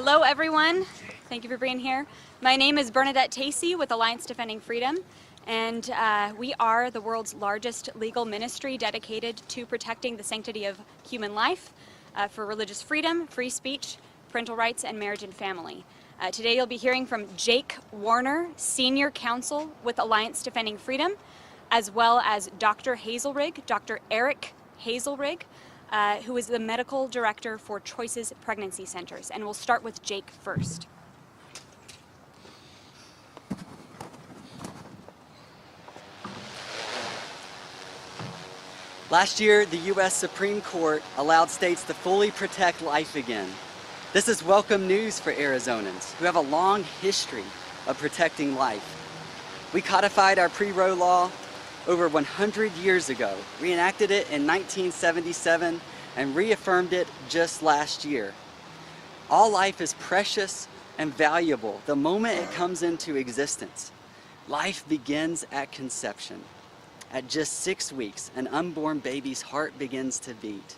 Hello, everyone. Thank you for being here. My name is Bernadette Tacey with Alliance Defending Freedom, and we are the world's largest legal ministry dedicated to protecting the sanctity of human life for religious freedom, free speech, parental rights, and marriage and family. Today you'll be hearing from Jake Warner, Senior Counsel with Alliance Defending Freedom, as well as Dr. Hazelrig, Dr. Eric Hazelrig, who is the Medical Director for Choices Pregnancy Centers. And we'll start with Jake first. Last year, the U.S. Supreme Court allowed states to fully protect life again. This is welcome news for Arizonans who have a long history of protecting life. We codified our pre-Roe law over 100 years ago, reenacted it in 1977, and reaffirmed it just last year. All life is precious and valuable the moment it comes into existence. Life begins at conception. At just 6 weeks, an unborn baby's heart begins to beat.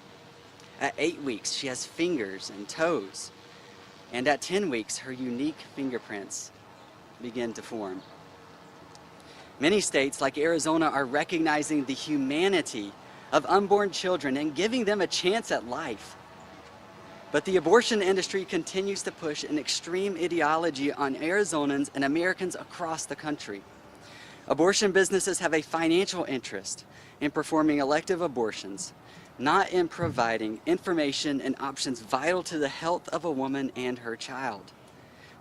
At 8 weeks, she has fingers and toes. And at 10 weeks, her unique fingerprints begin to form. Many states, like Arizona, are recognizing the humanity of unborn children and giving them a chance at life. But the abortion industry continues to push an extreme ideology on Arizonans and Americans across the country. Abortion businesses have a financial interest in performing elective abortions, not in providing information and options vital to the health of a woman and her child.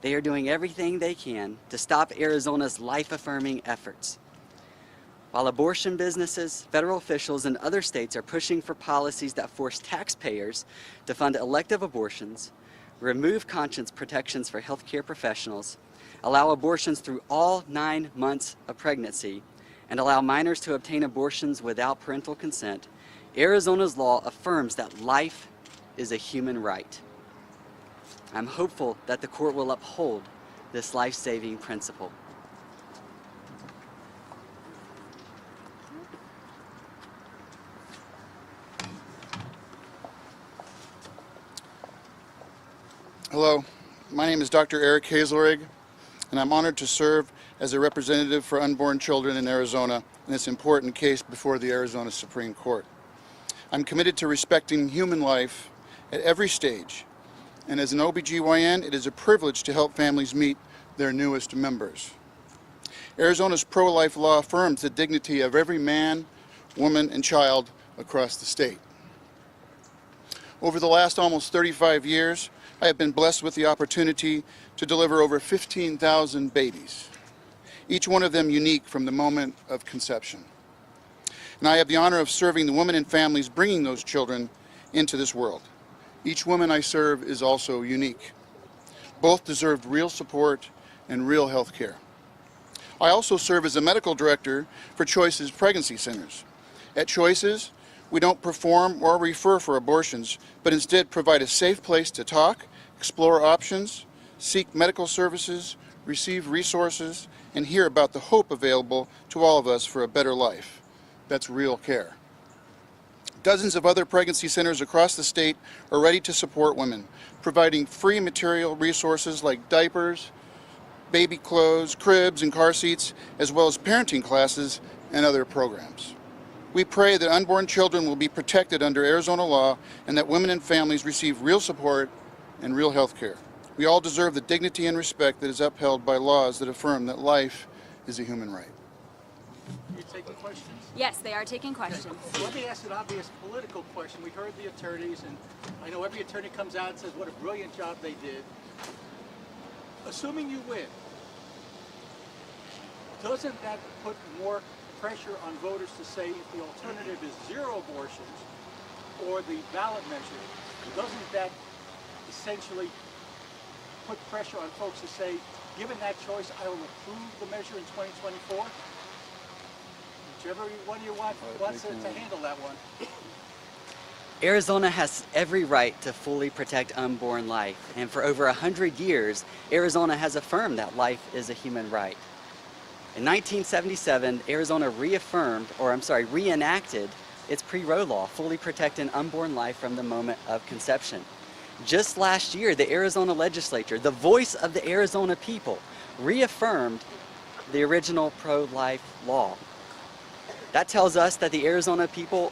They are doing everything they can to stop Arizona's life-affirming efforts. While abortion businesses, federal officials, and other states are pushing for policies that force taxpayers to fund elective abortions, remove conscience protections for healthcare professionals, allow abortions through all 9 months of pregnancy, and allow minors to obtain abortions without parental consent, Arizona's law affirms that life is a human right. I'm hopeful that the court will uphold this life-saving principle. Hello, my name is Dr. Eric Hazelrig, and I'm honored to serve as a representative for unborn children in Arizona in this important case before the Arizona Supreme Court. I'm committed to respecting human life at every stage, and as an OBGYN, it is a privilege to help families meet their newest members. Arizona's pro-life law affirms the dignity of every man, woman, and child across the state. Over the last almost 35 years, I have been blessed with the opportunity to deliver over 15,000 babies, each one of them unique from the moment of conception. And I have the honor of serving the women and families bringing those children into this world. Each woman I serve is also unique. Both deserve real support and real health care. I also serve as a medical director for Choices Pregnancy Centers. At Choices, we don't perform or refer for abortions, but instead provide a safe place to talk, explore options, seek medical services, receive resources, and hear about the hope available to all of us for a better life. That's real care. Dozens of other pregnancy centers across the state are ready to support women, providing free material resources like diapers, baby clothes, cribs, and car seats, as well as parenting classes and other programs. We pray that unborn children will be protected under Arizona law and that women and families receive real support and real health care. We all deserve the dignity and respect that is upheld by laws that affirm that life is a human right. Are you taking questions? Yes, they are taking questions. So let me ask an obvious political question. We heard the attorneys, and I know every attorney comes out and says what a brilliant job they did. Assuming you win, doesn't that put more pressure on voters to say if the alternative is 0 abortions or the ballot measure, doesn't that essentially put pressure on folks to say, given that choice, I will approve the measure in 2024? Whichever one you want wants to handle that one. Arizona has every right to fully protect unborn life, and for over 100 years, Arizona has affirmed that life is a human right. In 1977, Arizona reenacted its pre-Roe law, fully protecting unborn life from the moment of conception. Just last year, the Arizona legislature, the voice of the Arizona people, reaffirmed the original pro-life law. That tells us that the Arizona people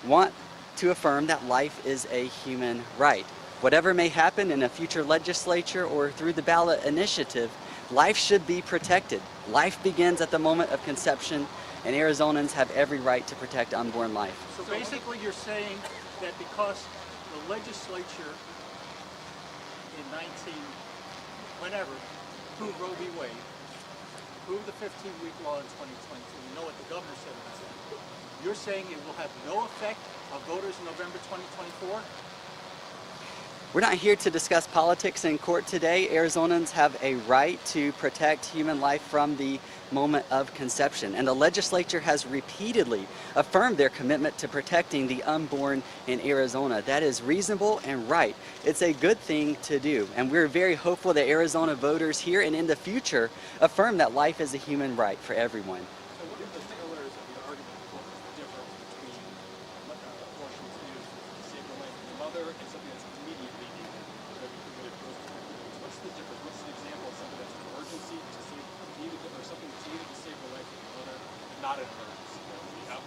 want to affirm that life is a human right. Whatever may happen in a future legislature or through the ballot initiative, life should be protected. Life begins at the moment of conception, and Arizonans have every right to protect unborn life. So basically you're saying that because the legislature in whenever, approved Roe v. Wade, approved the 15-week law in 2022, you know what the governor said about that. You're saying it will have no effect on voters in November 2024? We're not here to discuss politics in court today. Arizonans have a right to protect human life from the moment of conception. And the legislature has repeatedly affirmed their commitment to protecting the unborn in Arizona. That is reasonable and right. It's a good thing to do. And we're very hopeful that Arizona voters here and in the future affirm that life is a human right for everyone. So what are the pillars of the argument? What is the difference between abortions used to save the life of the mother and something that's immediately needed that we committed post-pregnancy? What's the difference? What's an example of something that's an emergency to save needed, or something that's needed to save the life of the mother, not an emergency that we have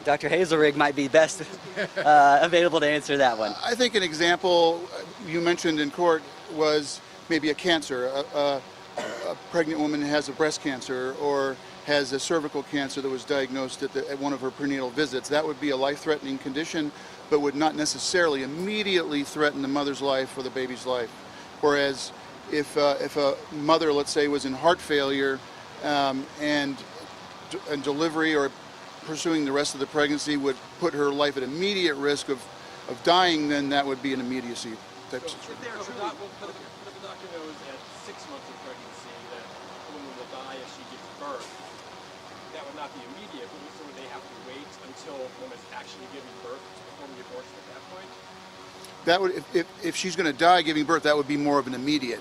Dr. Hazelrig might be best available to answer that one. I think an example you mentioned in court was maybe a cancer. A pregnant woman has a breast cancer or has a cervical cancer that was diagnosed at one of her prenatal visits. That would be a life-threatening condition, but would not necessarily immediately threaten the mother's life or the baby's life. Whereas if a mother, let's say, was in heart failure and delivery or pursuing the rest of the pregnancy would put her life at immediate risk of dying, then that would be an immediacy type situation. But if the doctor knows at 6 months of pregnancy that a woman will die as she gives birth, that would not be immediate, but so would they have to wait until the woman's actually giving birth to perform the abortion at that point? That would, if she's going to die giving birth, that would be more of an immediate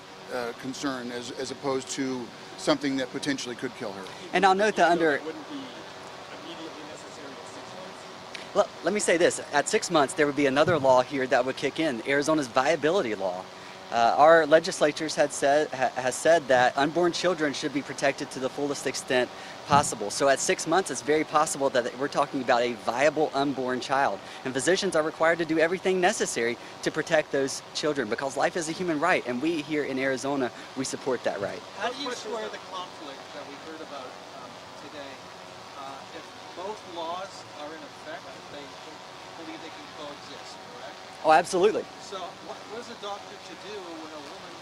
concern as opposed to something that potentially could kill her. And I'll note that under... Wouldn't be immediately necessary at 6 months? Let me say this. At 6 months, there would be another law here that would kick in, Arizona's viability law. Our legislatures has said that unborn children should be protected to the fullest extent possible. So at 6 months, it's very possible that we're talking about a viable unborn child. And physicians are required to do everything necessary to protect those children because life is a human right. And we here in Arizona, we support that right. How do you square the conflict that we heard about today? If both laws are in effect, they believe they can coexist, correct? Oh, absolutely. So what is a doctor to do when a woman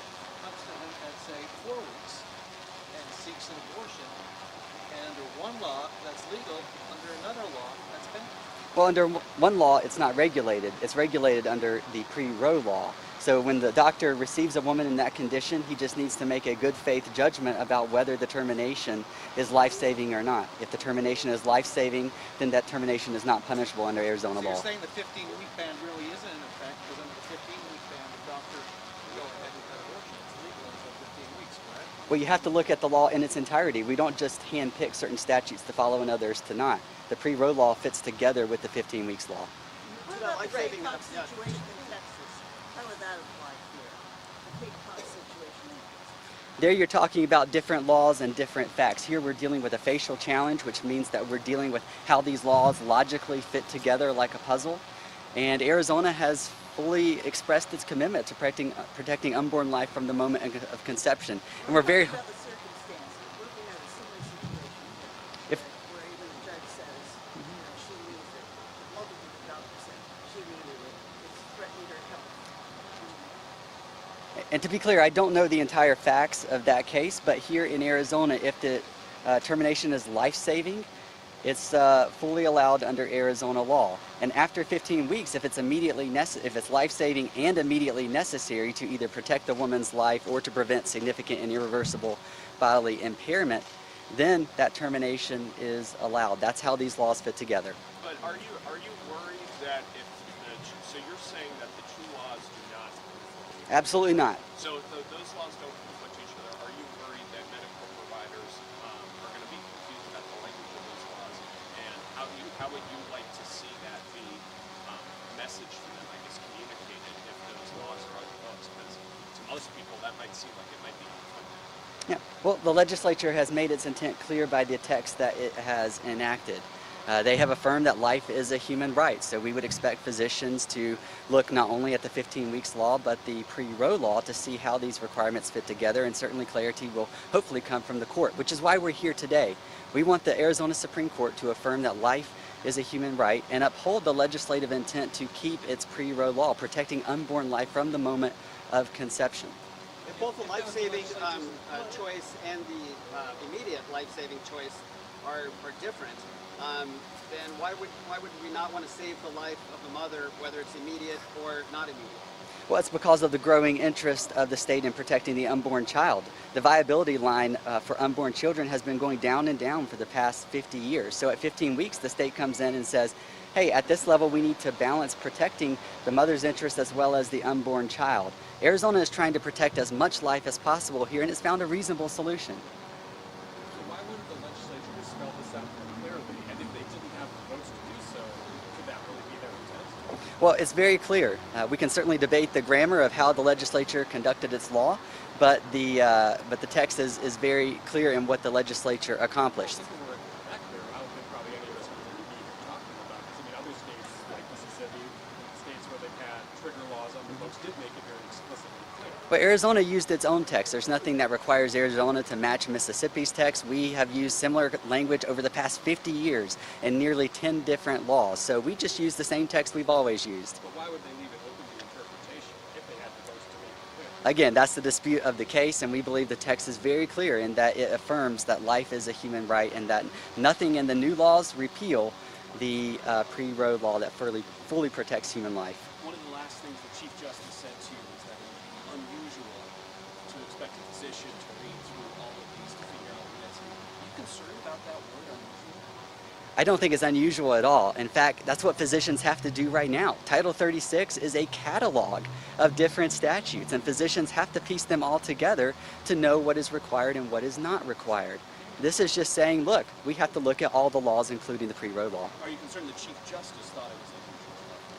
comes to him at, say, 4 weeks and seeks an abortion, and under one law that's legal, under another law that's been? Well, under one law, it's not regulated. It's regulated under the pre-Roe law. So when the doctor receives a woman in that condition, he just needs to make a good faith judgment about whether the termination is life-saving or not. If the termination is life-saving, then that termination is not punishable under Arizona So law. you're saying the 15-week ban really isn't in effect, because under the 15-week ban, the doctor can go ahead with that abortion. It's legal until 15 weeks, correct? Well, you have to look at the law in its entirety. We don't just hand-pick certain statutes to follow and others to not. The pre-Roe law fits together with the 15 weeks law. What about the Cape Cod situation in Texas? How would that apply here? The Cape Cod situation in Texas. There you're talking about different laws and different facts. Here we're dealing with a facial challenge, which means that we're dealing with how these laws logically fit together like a puzzle. And Arizona has fully expressed its commitment to protecting unborn life from the moment of conception. And we're very... What about the circumstances? What if we have a similar situation If- where even the judge says, she needs it, multiple doctors said she needed it, it's threatening her health. And to be clear, I don't know the entire facts of that case, but here in Arizona, if the termination is life-saving, it's fully allowed under Arizona law. And after 15 weeks, if it's life-saving and immediately necessary to either protect the woman's life or to prevent significant and irreversible bodily impairment, then that termination is allowed. That's how these laws fit together. But are you worried that so you're saying that the two laws do not conflict? Absolutely not. So those laws don't conflict each other. Are you worried that medical providers are going to be confused about the language of those laws? And how would you like to see that be message to them, I guess, communicated if those laws are on the books? Because to most people, that might seem like it might be conflicting. Yeah, well, the legislature has made its intent clear by the text that it has enacted. They have affirmed that life is a human right, so we would expect physicians to look not only at the 15 weeks law, but the pre-Roe law to see how these requirements fit together, and certainly clarity will hopefully come from the court, which is why we're here today. We want the Arizona Supreme Court to affirm that life is a human right and uphold the legislative intent to keep its pre-Roe law, protecting unborn life from the moment of conception. If both the life-saving choice and the immediate life-saving choice are different, then why would we not want to save the life of the mother, whether it's immediate or not immediate? Well, it's because of the growing interest of the state in protecting the unborn child. The viability line for unborn children has been going down and down for the past 50 years. So at 15 weeks, the state comes in and says, hey, at this level, we need to balance protecting the mother's interest as well as the unborn child. Arizona is trying to protect as much life as possible here, and it's found a reasonable solution. So why wouldn't the legislature just spell this out more clearly? And if they didn't have the votes to do so, could that really be their intent? Well, it's very clear. We can certainly debate the grammar of how the legislature conducted its law, but the text is very clear in what the legislature accomplished. If it were that clear, I don't think probably any of us would really be talking about it. Because I mean, other states like Mississippi, states where they've had trigger laws on the books, did make it very explicitly clear. But Arizona used its own text. There's nothing that requires Arizona to match Mississippi's text. We have used similar language over the past 50 years in nearly 10 different laws. So we just use the same text we've always used. But why would they leave it open to interpretation if they had the votes to make it clear? Again, that's the dispute of the case, and we believe the text is very clear in that it affirms that life is a human right and that nothing in the new laws repeal the pre-Roe law that fully protects human life. One of the last things the Chief Justice said to you is that it would be unusual to expect a physician to read through all of these to figure out the answer. Are you concerned about that word unusual? I don't think it's unusual at all. In fact, that's what physicians have to do right now. Title 36 is a catalog of different statutes, and physicians have to piece them all together to know what is required and what is not required. This is just saying, look, we have to look at all the laws, including the pre-Roe law. Are you concerned the Chief Justice thought it was unusual?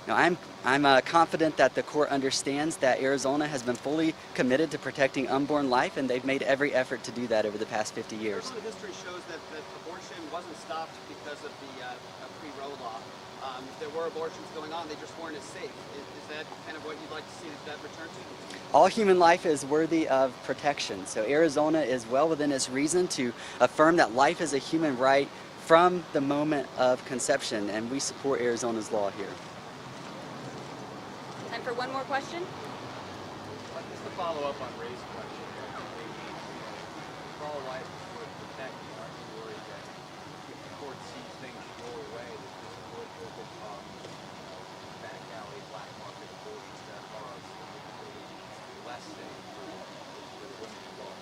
No, I'm confident that the court understands that Arizona has been fully committed to protecting unborn life, and they've made every effort to do that over the past 50 years. Arizona history shows that abortion wasn't stopped because of the pre-Roe law. There were abortions going on, they just weren't as safe. Is that kind of what you'd like to see that return to? All human life is worthy of protection. So Arizona is well within its reason to affirm that life is a human right from the moment of conception, and we support Arizona's law here. Time for one more question. Just to follow up on Ray's question, pro-life would protect you. Aren't you worried that if the court sees things go away, that this would overcome back alley, black market abortions that are significantly less safe for women involved?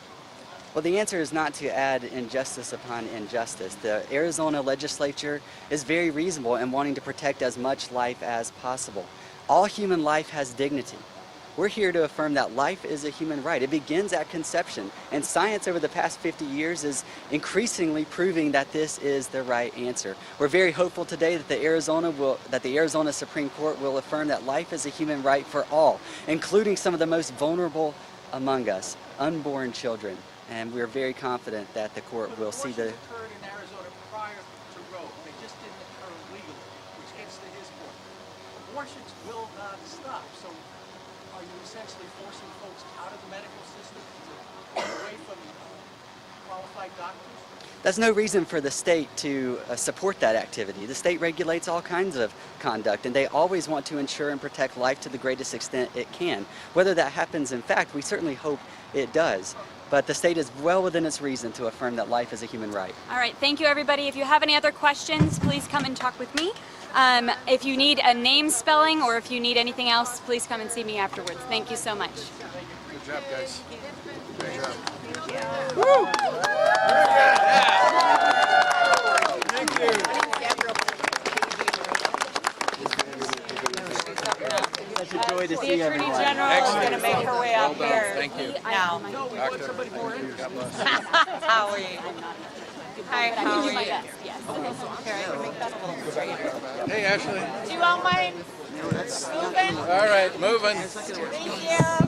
Well, the answer is not to add injustice upon injustice. The Arizona legislature is very reasonable in wanting to protect as much life as possible. All human life has dignity. We're here to affirm that life is a human right. It begins at conception, and science over the past 50 years is increasingly proving that this is the right answer. We're very hopeful today that the Arizona Supreme Court will affirm that life is a human right for all, including some of the most vulnerable among us, unborn children. And we're very confident that the court will see the... Abortions occurred in Arizona prior to Roe. They just didn't occur legally, which gets to his point. Abortions will not stop. So are you essentially forcing folks out of the medical system away from qualified doctors? There's no reason for the state to support that activity. The state regulates all kinds of conduct, and they always want to ensure and protect life to the greatest extent it can. Whether that happens in fact, we certainly hope it does. But the state is well within its reason to affirm that life is a human right. All right, thank you everybody. If you have any other questions, please come and talk with me. If you need a name spelling or if you need anything else, please come and see me afterwards. Thank you so much. Good job, guys. Great job. Thank you. Such a joy to The see Attorney everyone. General is going to make her way up here Thank you. now. No, we want somebody more interested. How are you? Hi, but I how can do are my you? best. Yes. Here, I can make that a little straighter. Hey, Ashley. Do you want mine moving? All right, moving. Thank you.